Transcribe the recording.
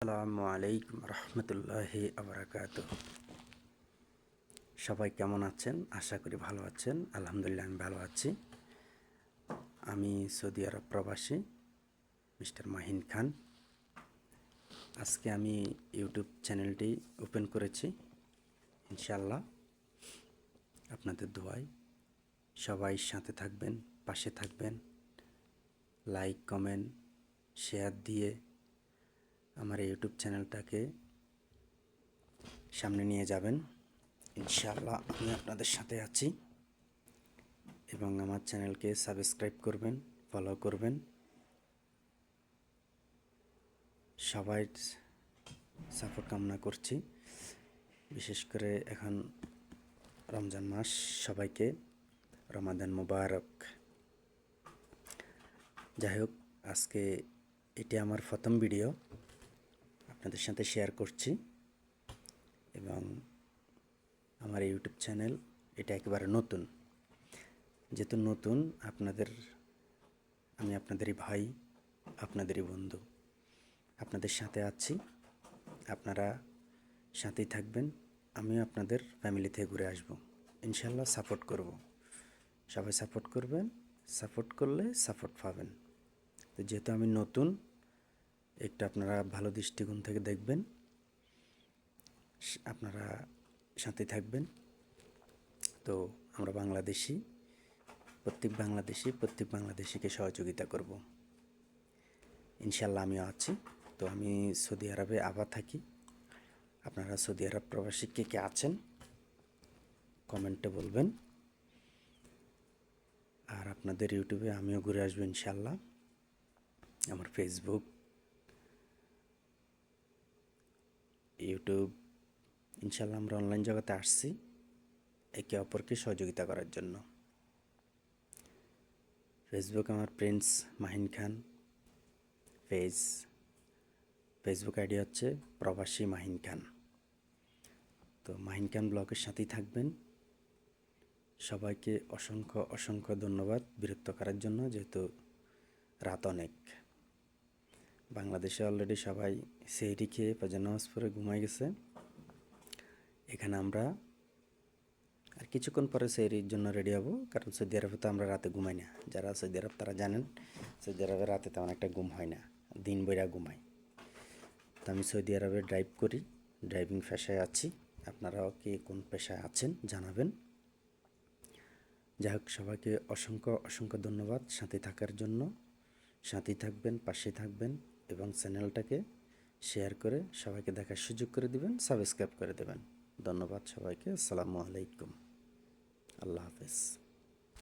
আসসালামু আলাইকুম রহমতুল্লাহি আবরাকাতুহ। সবাই কেমন আছেন? আশা করি ভালো আছেন। আলহামদুলিল্লাহ আমি ভালো আছি। আমি সৌদি আরব প্রবাসী মিস্টার মাহিন খান। আজকে আমি ইউটিউব চ্যানেলটি ওপেন করেছি। ইনশাআল্লাহ আপনাদের দোয়ায় সবাই সাথে থাকবেন, পাশে থাকবেন, লাইক কমেন্ট শেয়ার দিয়ে আমার ইউটিউব চ্যানেলটাকে সামনে নিয়ে যাবেন। ইনশাআল্লাহ আমি আপনাদের সাথে আছি এবং আমার চ্যানেলকে সাবস্ক্রাইব করবেন, ফলো করবেন। সবাই সাপোর্ট কামনা করছি। বিশেষ করে এখন রমজান মাস, সবাইকে রমাদান মুবারক। যাই হোক, আজকে এটি আমার প্রথম ভিডিও আপনাদের সাথে শেয়ার করছি এবং আমার ইউটিউব চ্যানেল এটা একেবারে নতুন। যেহেতু নতুন, আমি আপনাদেরই ভাই, আপনাদেরই বন্ধু, আপনাদের সাথে আছি। আপনারা সাথেই থাকবেন, আমিও আপনাদের ফ্যামিলি থেকে ঘুরে আসব। ইনশাল্লাহ সাপোর্ট করব, সবাই সাপোর্ট করবেন। সাপোর্ট করলে সাপোর্ট পাবেন। তো যেহেতু আমি নতুন, একটু আপনারা ভালো দৃষ্টিকোণ থেকে দেখবেন, আপনারা সাথেই থাকবেন। তো আমরা প্রত্যেক বাংলাদেশিকে সহযোগিতা করব। ইনশাল্লাহ আমিও আছি। তো আমি সৌদি আরবে আবার থাকি। আপনারা সৌদি আরব প্রবাসী কে কে আছেন কমেন্টে বলবেন। আর আপনাদের ইউটিউবে আমিও ঘুরে আসবো ইনশাল্লাহ। আমার ফেসবুক, ইউটিউব, ইনশাল্লাহ আমরা অনলাইন জগতে আসছি একে অপরকে সহযোগিতা করার জন্য। ফেসবুক আমার প্রিন্স মাহিন খান ফেসবুক আইডি হচ্ছে প্রবাসী মাহিন খান। তো মাহিন খান ব্লগের সাথেই থাকবেন। সবাইকে অসংখ্য ধন্যবাদ বিরক্ত করার জন্য, যেহেতু রাত অনেক। বাংলাদেশে অলরেডি সবাই সেহরি খেয়ে ফজর নামাজ পড়ে ঘুমাই গেছে। এখানে আমরা আর কিছুক্ষণ পরে সেহরির জন্য রেডি হব, কারণ সৌদি আরবে তো আমরা রাতে ঘুমাই না। যারা সৌদি আরব তারা জানেন, সৌদি আরবে রাতে তেমন একটা ঘুম হয় না, দিন বইরা ঘুমাই। তো আমি সৌদি আরবে ড্রাইভ করি, ড্রাইভিং পেশায় আছি। আপনারাও কি কোন পেশায় আছেন জানাবেন। যাই হোক, সবাইকে অসংখ্য ধন্যবাদ সাথে থাকার জন্য। সাথেই থাকবেন, পাশে থাকবেন এবং চ্যানেলটাকে শেয়ার করে সবাইকে দেখার সুযোগ করে দিবেন, সাবস্ক্রাইব করে দেবেন। ধন্যবাদ সবাইকে। আসসালামু আলাইকুম। আল্লাহ হাফেজ।